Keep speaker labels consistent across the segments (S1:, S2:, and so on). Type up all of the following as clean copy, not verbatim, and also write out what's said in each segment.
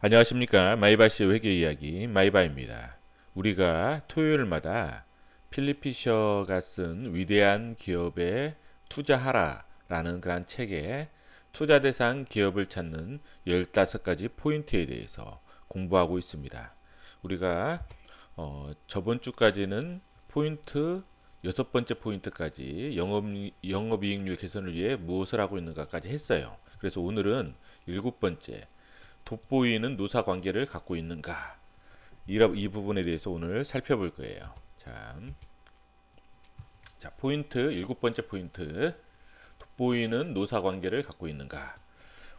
S1: 안녕하십니까. 마이바시의 회계 이야기 마이바입니다. 우리가 토요일마다 필립 피셔가 쓴 위대한 기업에 투자하라 라는 그런 책에 투자 대상 기업을 찾는 15가지 포인트에 대해서 공부하고 있습니다. 우리가 저번 주까지는 포인트 6번째 포인트까지 영업이익률 개선을 위해 무엇을 하고 있는가까지 했어요. 그래서 오늘은 7번째 돋보이는 노사 관계를 갖고 있는가, 이 부분에 대해서 오늘 살펴볼 거예요. 자, 포인트 7번째 포인트, 돋보이는 노사 관계를 갖고 있는가.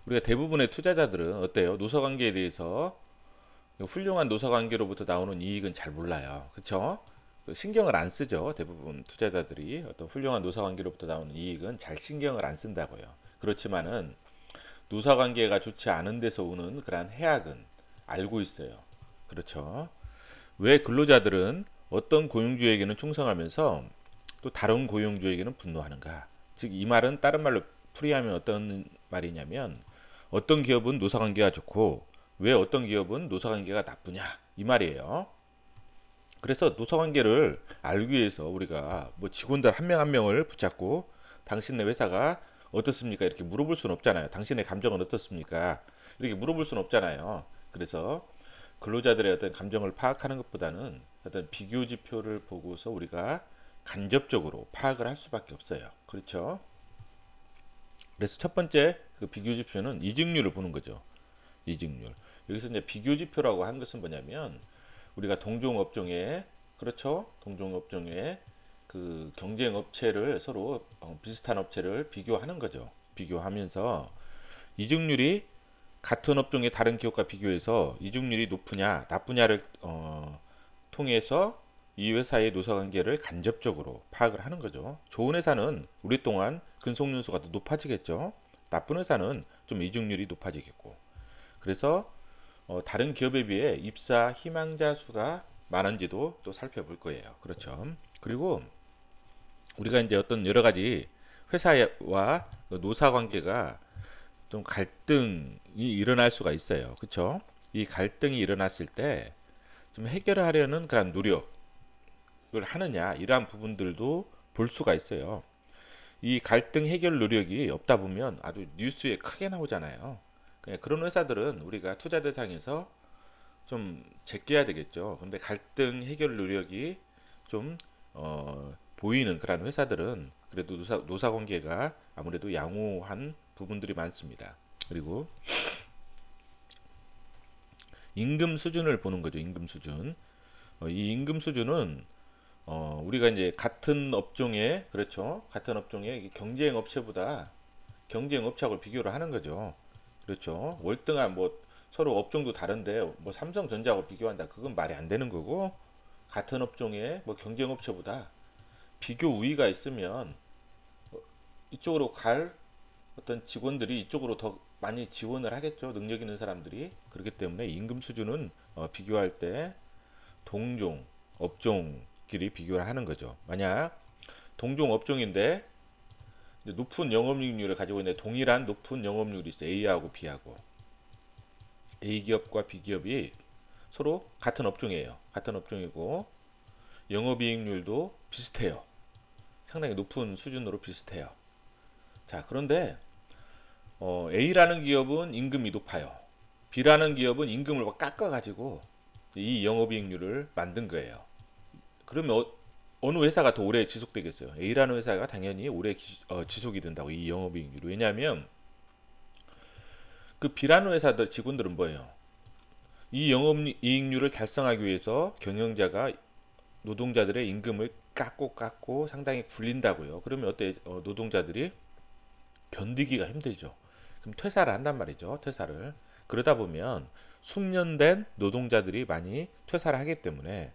S1: 우리가 대부분의 투자자들은 어때요? 노사 관계에 대해서 훌륭한 노사 관계로부터 나오는 이익은 잘 몰라요. 그쵸? 신경을 안 쓰죠. 대부분 투자자들이 어떤 훌륭한 노사 관계로부터 나오는 이익은 잘 신경을 안 쓴다고요. 그렇지만은 노사관계가 좋지 않은 데서 오는 그러한 해악은 알고 있어요. 그렇죠. 왜 근로자들은 어떤 고용주에게는 충성하면서 또 다른 고용주에게는 분노하는가? 즉, 이 말은 다른 말로 풀이하면 어떤 말이냐면, 어떤 기업은 노사관계가 좋고 왜 어떤 기업은 노사관계가 나쁘냐, 이 말이에요. 그래서 노사관계를 알기 위해서 우리가 뭐 직원들 한 명 한 명을 붙잡고 당신네 회사가 어떻습니까? 이렇게 물어볼 수는 없잖아요. 당신의 감정은 어떻습니까? 이렇게 물어볼 수는 없잖아요. 그래서 근로자들의 어떤 감정을 파악하는 것보다는 어떤 비교 지표를 보고서 우리가 간접적으로 파악을 할 수밖에 없어요. 그렇죠? 그래서 첫 번째 그 비교 지표는 이직률을 보는 거죠. 이직률. 여기서 이제 비교 지표라고 한 것은 뭐냐면, 우리가 동종 업종에, 그렇죠? 동종 업종에 그 경쟁 업체를 서로 비슷한 업체를 비교하는 거죠. 비교하면서 이직률이 같은 업종의 다른 기업과 비교해서 이직률이 높으냐 나쁘냐를 통해서 이 회사의 노사관계를 간접적으로 파악을 하는 거죠. 좋은 회사는 오랫동안 근속연수가 더 높아지겠죠. 나쁜 회사는 좀 이직률이 높아지겠고. 그래서 다른 기업에 비해 입사 희망자 수가 많은지도 또 살펴볼 거예요. 그렇죠. 그리고 우리가 이제 어떤 여러 가지 회사와 노사 관계가 좀 갈등이 일어날 수가 있어요. 그렇죠? 이 갈등이 일어났을 때 좀 해결하려는 그런 노력을 하느냐, 이러한 부분들도 볼 수가 있어요. 이 갈등 해결 노력이 없다 보면 아주 뉴스에 크게 나오잖아요. 그런 회사들은 우리가 투자 대상에서 좀 제껴야 되겠죠. 근데 갈등 해결 노력이 좀 보이는 그런 회사들은 그래도 노사 관계가 아무래도 양호한 부분들이 많습니다. 그리고 임금 수준을 보는 거죠. 임금 수준. 이 임금 수준은 우리가 이제 같은 업종에, 그렇죠? 같은 업종에 경쟁 업체보다 경쟁 업체하고 비교를 하는 거죠. 그렇죠? 월등한 뭐 서로 업종도 다른데 뭐 삼성전자하고 비교한다. 그건 말이 안 되는 거고, 같은 업종에 뭐 경쟁 업체보다 비교 우위가 있으면 이쪽으로 갈 어떤 직원들이 이쪽으로 더 많이 지원을 하겠죠. 능력 있는 사람들이. 그렇기 때문에 임금 수준은 비교할 때 동종 업종끼리 비교를 하는 거죠. 만약 동종 업종인데 높은 영업이익률을 가지고 있는 동일한 높은 영업률이 있어요. A하고 B하고. A 기업과 B 기업이 서로 같은 업종이에요. 같은 업종이고 영업이익률도 비슷해요. 상당히 높은 수준으로 비슷해요. 자, 그런데 A라는 기업은 임금이 높아요. B라는 기업은 임금을 막 깎아가지고 이 영업이익률을 만든 거예요. 그러면 어느 회사가 더 오래 지속되겠어요? A라는 회사가 당연히 오래 지속이 된다고, 이 영업이익률이. 왜냐하면 그 B라는 회사들 직원들은 뭐예요? 이 영업이익률을 달성하기 위해서 경영자가 노동자들의 임금을 깎고 상당히 굴린다고요. 그러면 어때? 노동자들이 견디기가 힘들죠. 그럼 퇴사를 한단 말이죠. 퇴사를. 그러다 보면 숙련된 노동자들이 많이 퇴사를 하기 때문에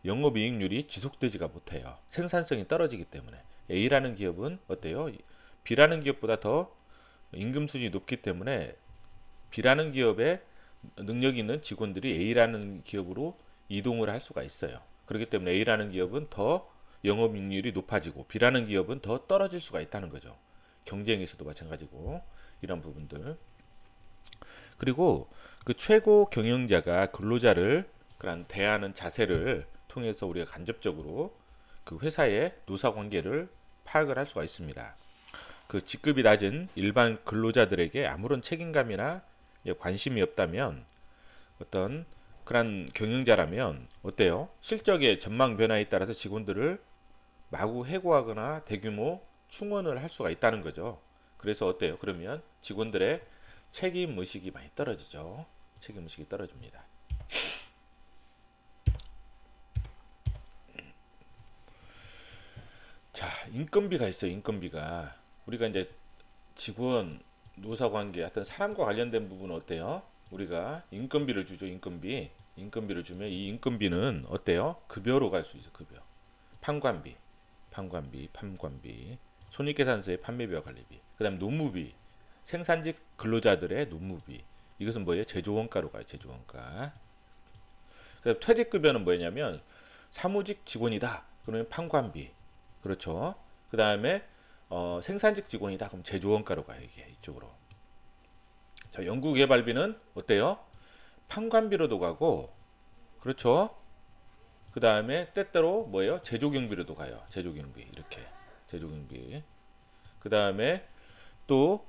S1: 영업이익률이 지속되지가 못해요. 생산성이 떨어지기 때문에. A라는 기업은 어때요? B라는 기업보다 더 임금 수준이 높기 때문에 B라는 기업에 능력 있는 직원들이 A라는 기업으로 이동을 할 수가 있어요. 그렇기 때문에 A라는 기업은 더 영업이익률이 높아지고 B라는 기업은 더 떨어질 수가 있다는 거죠. 경쟁에서도 마찬가지고, 이런 부분들. 그리고 그 최고 경영자가 근로자를 그런 대하는 자세를 통해서 우리가 간접적으로 그 회사의 노사 관계를 파악을 할 수가 있습니다. 그 직급이 낮은 일반 근로자들에게 아무런 책임감이나 관심이 없다면 어떤 그런 경영자라면 어때요? 실적의 전망 변화에 따라서 직원들을 마구 해고하거나 대규모 충원을 할 수가 있다는 거죠. 그래서 어때요? 그러면 직원들의 책임 의식이 많이 떨어지죠. 책임 의식이 떨어집니다. 자, 인건비가 있어요. 인건비가 우리가 이제 직원 노사 관계 어떤 사람과 관련된 부분은 어때요? 우리가 인건비를 주죠. 인건비를 주면 이 인건비는 어때요? 급여로 갈 수 있어. 급여. 판관비, 손익계산서의 판매비와 관리비, 그다음 노무비, 생산직 근로자들의 노무비. 이것은 뭐예요? 제조원가로 가요. 제조원가. 그다음 퇴직급여는 뭐냐면 사무직 직원이다. 그러면 판관비. 그렇죠. 그다음에 생산직 직원이다. 그럼 제조원가로 가요. 이게 이쪽으로. 자, 연구개발비는 어때요? 판관비로도 가고, 그렇죠. 그 다음에 때때로 뭐예요? 제조경비로도 가요. 제조경비 이렇게 제조경비. 그 다음에 또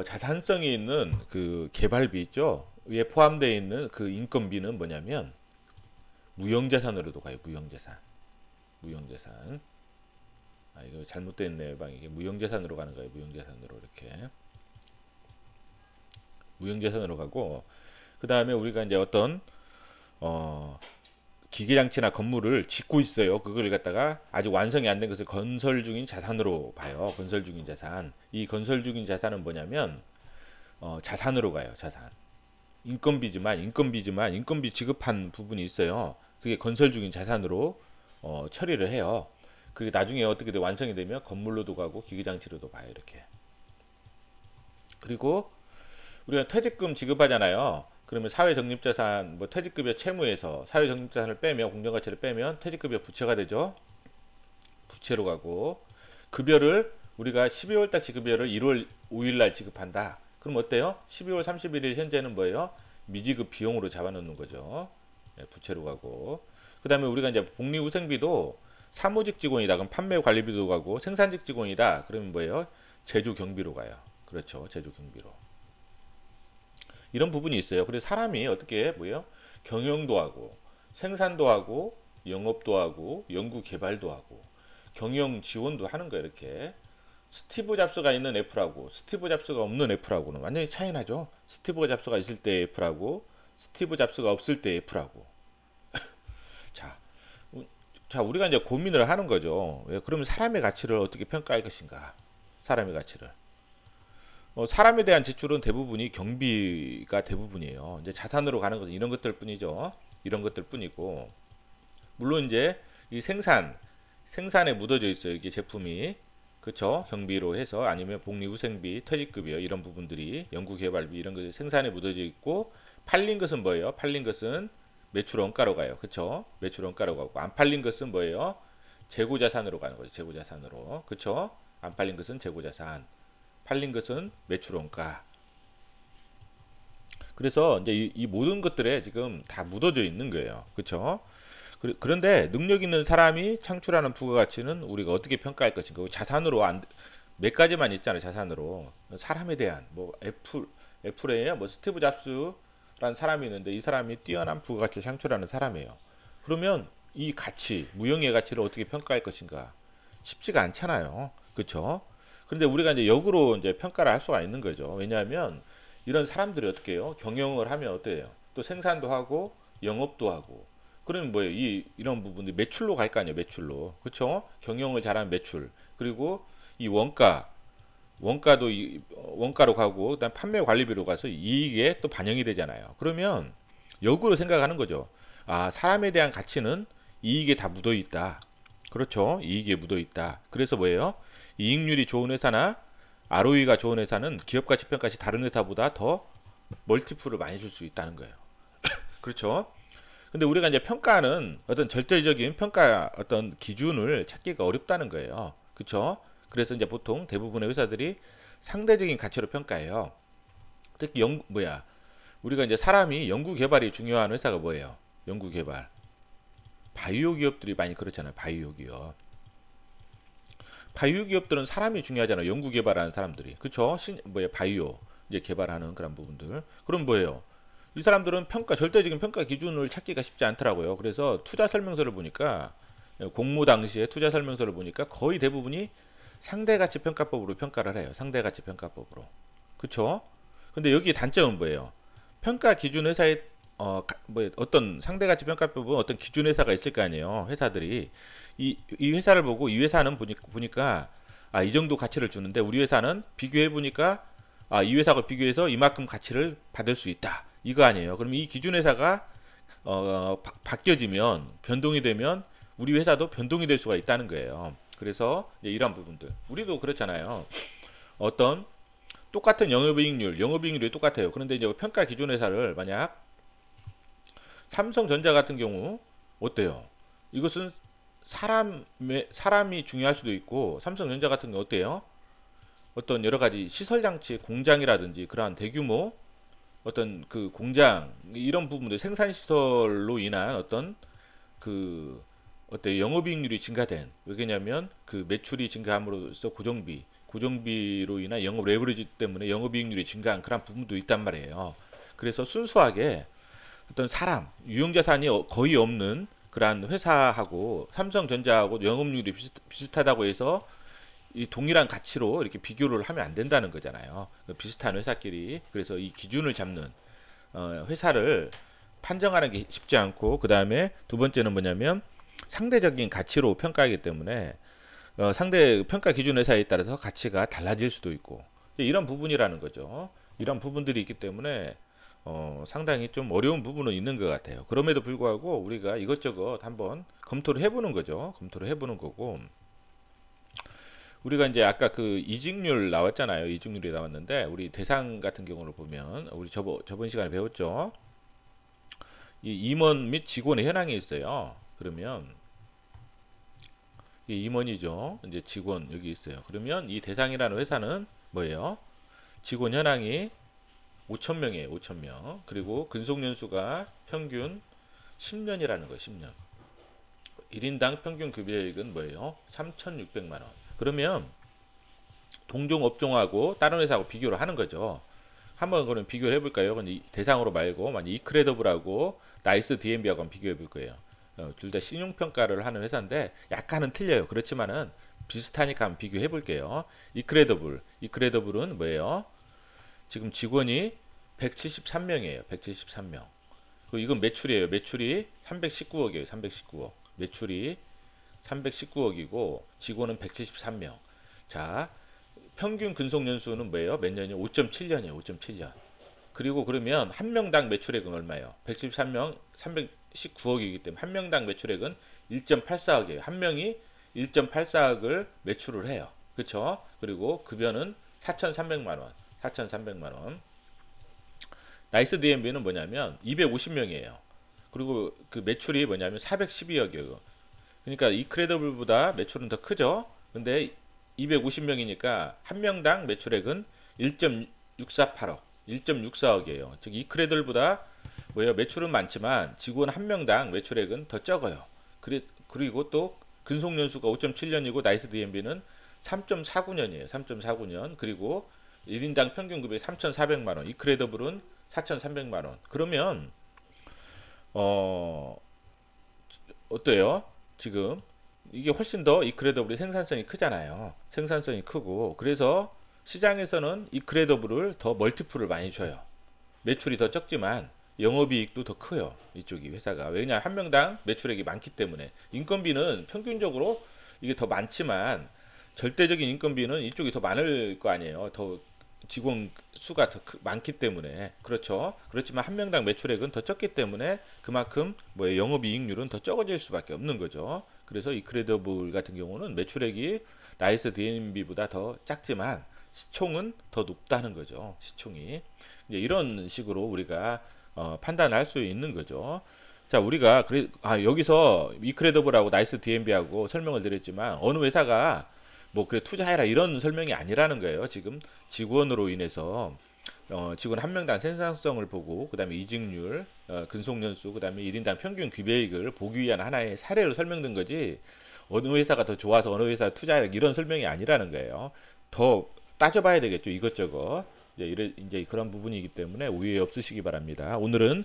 S1: 자산성이 있는 그 개발비 있죠. 위에 포함되어 있는 그 인건비는 뭐냐면 무형자산으로도 가요. 무형자산. 아, 이거 잘못됐네요. 이게 무형자산으로 가는 거예요. 무형자산으로 이렇게 무형자산으로 가고, 그 다음에 우리가 이제 어떤 기계장치나 건물을 짓고 있어요. 그걸 갖다가 아직 완성이 안 된 것을 건설 중인 자산으로 봐요. 건설 중인 자산. 이 건설 중인 자산은 뭐냐면 자산으로 가요. 자산. 인건비 지급한 부분이 있어요. 그게 건설 중인 자산으로 처리를 해요. 그게 나중에 어떻게 완성이 되면 건물로도 가고 기계장치로도 봐요. 이렇게. 그리고 우리가 퇴직금 지급하잖아요. 그러면 사회적립자산, 뭐 퇴직급여 채무에서 사회적립자산을 빼면, 공정가치를 빼면 퇴직급여 부채가 되죠. 부채로 가고, 급여를 우리가 12월달 지급여를 1월 5일날 지급한다. 그럼 어때요? 12월 31일 현재는 뭐예요? 미지급 비용으로 잡아놓는 거죠. 네, 부채로 가고. 그 다음에 우리가 이제 복리후생비도 사무직 직원이다. 그럼 판매관리비도 가고, 생산직 직원이다. 그러면 뭐예요? 제조경비로 가요. 그렇죠. 제조경비로. 이런 부분이 있어요. 그래서 사람이 어떻게 뭐예요? 경영도 하고 생산도 하고 영업도 하고 연구 개발도 하고 경영 지원도 하는 거예요. 이렇게 스티브 잡스가 있는 애플하고 스티브 잡스가 없는 애플하고는 완전히 차이 나죠. 스티브 잡스가 있을 때 애플하고 스티브 잡스가 없을 때 애플하고. 자, 우리가 이제 고민을 하는 거죠. 그러면 사람의 가치를 어떻게 평가할 것인가? 사람의 가치를. 사람에 대한 지출은 대부분이 경비가 대부분이에요. 이제 자산으로 가는 것은 이런 것들 뿐이죠. 이런 것들 뿐이고, 물론 이제 이 생산에 묻어져 있어요. 이게 제품이. 그쵸? 경비로 해서 아니면 복리후생비, 퇴직급여 이런 부분들이 연구개발비 이런 것이 생산에 묻어져 있고, 팔린 것은 뭐예요? 팔린 것은 매출 원가로 가요. 그쵸? 매출 원가로 가고, 안 팔린 것은 뭐예요? 재고자산으로 가는 거죠. 재고자산으로. 그쵸? 안 팔린 것은 재고자산. 팔린 것은 매출원가. 그래서 이제 이 모든 것들에 지금 다 묻어져 있는 거예요. 그렇죠? 그런데 능력 있는 사람이 창출하는 부가가치는 우리가 어떻게 평가할 것인가? 자산으로 몇 가지만 있잖아요. 자산으로 사람에 대한 뭐 애플에 뭐 스티브 잡스라는 사람이 있는데 이 사람이 뛰어난 부가가치를 창출하는 사람이에요. 그러면 이 가치, 무형의 가치를 어떻게 평가할 것인가? 쉽지가 않잖아요. 그렇죠? 그런데 우리가 이제 역으로 이제 평가를 할 수가 있는 거죠. 왜냐하면 이런 사람들이 어떻게 해요? 경영을 하면 어때요? 또 생산도 하고 영업도 하고. 그러면 뭐예요? 이런 부분들이 매출로 갈 거 아니에요. 매출로. 그렇죠? 경영을 잘하면 매출. 그리고 이 원가도 원가로 가고 그다음 판매 관리비로 가서 이익에 또 반영이 되잖아요. 그러면 역으로 생각하는 거죠. 아, 사람에 대한 가치는 이익에 다 묻어 있다. 그렇죠? 이익에 묻어 있다. 그래서 뭐예요? 이익률이 좋은 회사나 ROE가 좋은 회사는 기업가치 평가시 다른 회사보다 더 멀티플을 많이 줄 수 있다는 거예요. 그렇죠? 근데 우리가 이제 평가는 어떤 절대적인 평가 어떤 기준을 찾기가 어렵다는 거예요. 그렇죠? 그래서 이제 보통 대부분의 회사들이 상대적인 가치로 평가해요. 특히 우리가 이제 사람이 연구 개발이 중요한 회사가 뭐예요? 연구 개발. 바이오 기업들이 많이 그렇잖아요. 바이오 기업. 바이오 기업들은 사람이 중요하잖아요. 연구 개발하는 사람들이. 그쵸? 바이오 이제 개발하는 그런 부분들. 그럼 뭐예요? 이 사람들은 절대적인 평가 기준을 찾기가 쉽지 않더라고요. 그래서 투자 설명서를 보니까, 공모 당시에 투자 설명서를 보니까 거의 대부분이 상대가치 평가법으로 평가를 해요. 상대가치 평가법으로. 그쵸? 근데 여기 단점은 뭐예요? 평가 기준 회사에 어떤 상대가치 평가법은 어떤 기준 회사가 있을 거 아니에요. 회사들이 이 회사를 보고 이 회사는 보니까 이 정도 가치를 주는데 우리 회사는 비교해 보니까 이 회사가 비교해서 이만큼 가치를 받을 수 있다. 이거 아니에요. 그럼 이 기준 회사가 바뀌어지면 변동이 되면 우리 회사도 변동이 될 수가 있다는 거예요. 그래서 이런 부분들 우리도 그렇잖아요. 어떤 똑같은 영업이익률이 똑같아요. 그런데 이제 평가 기준 회사를 만약 삼성전자 같은 경우 어때요? 이것은 사람이 중요할 수도 있고 삼성전자 같은 경우 어때요? 어떤 여러 가지 시설 장치 공장이라든지 그러한 대규모 어떤 그 공장 이런 부분들 생산 시설로 인한 어떤 그 영업이익률이 증가된 왜냐면 그 매출이 증가함으로써 고정비로 인한 영업 레버리지 때문에 영업이익률이 증가한 그런 부분도 있단 말이에요. 그래서 순수하게 어떤 유형자산이 거의 없는 그러한 회사하고 삼성전자하고 영업률이 비슷하다고 해서 이 동일한 가치로 이렇게 비교를 하면 안 된다는 거잖아요. 비슷한 회사끼리. 그래서 이 기준을 잡는 회사를 판정하는 게 쉽지 않고, 그 다음에 두 번째는 뭐냐면 상대적인 가치로 평가하기 때문에 상대 평가 기준 회사에 따라서 가치가 달라질 수도 있고 이런 부분이라는 거죠. 이런 부분들이 있기 때문에 상당히 좀 어려운 부분은 있는 것 같아요. 그럼에도 불구하고 우리가 이것저것 한번 검토를 해보는 거죠. 검토를 해보는 거고, 우리가 이제 아까 그 이직률 나왔잖아요. 이직률이 나왔는데 우리 대상 같은 경우를 보면 우리 저번 시간에 배웠죠. 이 임원 및 직원의 현황이 있어요. 그러면 이 임원이죠. 이제 직원 여기 있어요. 그러면 이 대상이라는 회사는 뭐예요? 직원 현황이 5,000명이에요. 5,000명. 그리고 근속 연수가 평균 10년이라는 거예요. 10년. 1인당 평균 급여액은 뭐예요? 3,600만 원. 그러면 동종 업종하고 다른 회사하고 비교를 하는 거죠. 한번 그럼 비교를 해볼까요? 근데 대상으로 말고 만약 이크레더블하고 나이스 D&B하고 비교해 볼 거예요. 둘 다 신용평가를 하는 회사인데 약간은 틀려요. 그렇지만은 비슷하니까 한번 비교해 볼게요. 이크레더블은 뭐예요? 지금 직원이 173명이에요. 173명. 이건 매출이에요. 매출이 319억이에요. 319억. 매출이 319억이고 직원은 173명. 자, 평균 근속 연수는 뭐예요? 몇 년이요? 5.7년이에요. 5.7년. 그리고 그러면 한 명당 매출액은 얼마예요? 173명 319억이기 때문에 한 명당 매출액은 1.84억이에요. 한 명이 1.84억을 매출을 해요. 그렇죠? 그리고 급여는 4,300만 원. 4,300만 원. 나이스 D&B는 뭐냐면 250명이에요. 그리고 그 매출이 뭐냐면 412억이에요. 그러니까 이크레더블보다 매출은 더 크죠. 근데 250명이니까 한 명당 매출액은 1.648억, 1.64억이에요. 즉 이크레더블보다 뭐예요? 매출은 많지만 직원 한 명당 매출액은 더 적어요. 그리고 또 근속 연수가 5.7년이고 나이스 D&B는 3.49년이에요. 3.49년. 그리고 1인당 평균 급여이 3,400만 원. 이크레더블은 4,300만 원. 그러면 어때요? 지금 이게 훨씬 더 이크레더블이 생산성이 크잖아요. 생산성이 크고 그래서 시장에서는 이크레더블을 더 멀티플을 많이 줘요. 매출이 더 적지만 영업이익도 더 커요. 이쪽이 회사가. 왜냐 한 명당 매출액이 많기 때문에. 인건비는 평균적으로 이게 더 많지만 절대적인 인건비는 이쪽이 더 많을 거 아니에요. 더 직원 수가 더 많기 때문에. 그렇죠. 그렇지만 한 명당 매출액은 더 적기 때문에 그만큼 영업이익률은 더 적어질 수밖에 없는 거죠. 그래서 이크레더블 같은 경우는 매출액이 나이스 D&B보다 더 작지만 시총은 더 높다는 거죠. 시총이. 이제 이런 식으로 우리가 판단할 수 있는 거죠. 자, 우리가 여기서 이크레더블하고 나이스 D&B하고 설명을 드렸지만 어느 회사가 그래 투자해라 이런 설명이 아니라는 거예요. 지금 직원으로 인해서 직원 한 명당 생산성을 보고 그다음에 이직률, 근속연수, 그다음에 1인당 평균 기대이익을 보기 위한 하나의 사례로 설명된 거지 어느 회사가 더 좋아서 어느 회사 투자해라 이런 설명이 아니라는 거예요. 더 따져봐야 되겠죠. 이것저것. 이제 그런 부분이기 때문에 오해 없으시기 바랍니다. 오늘은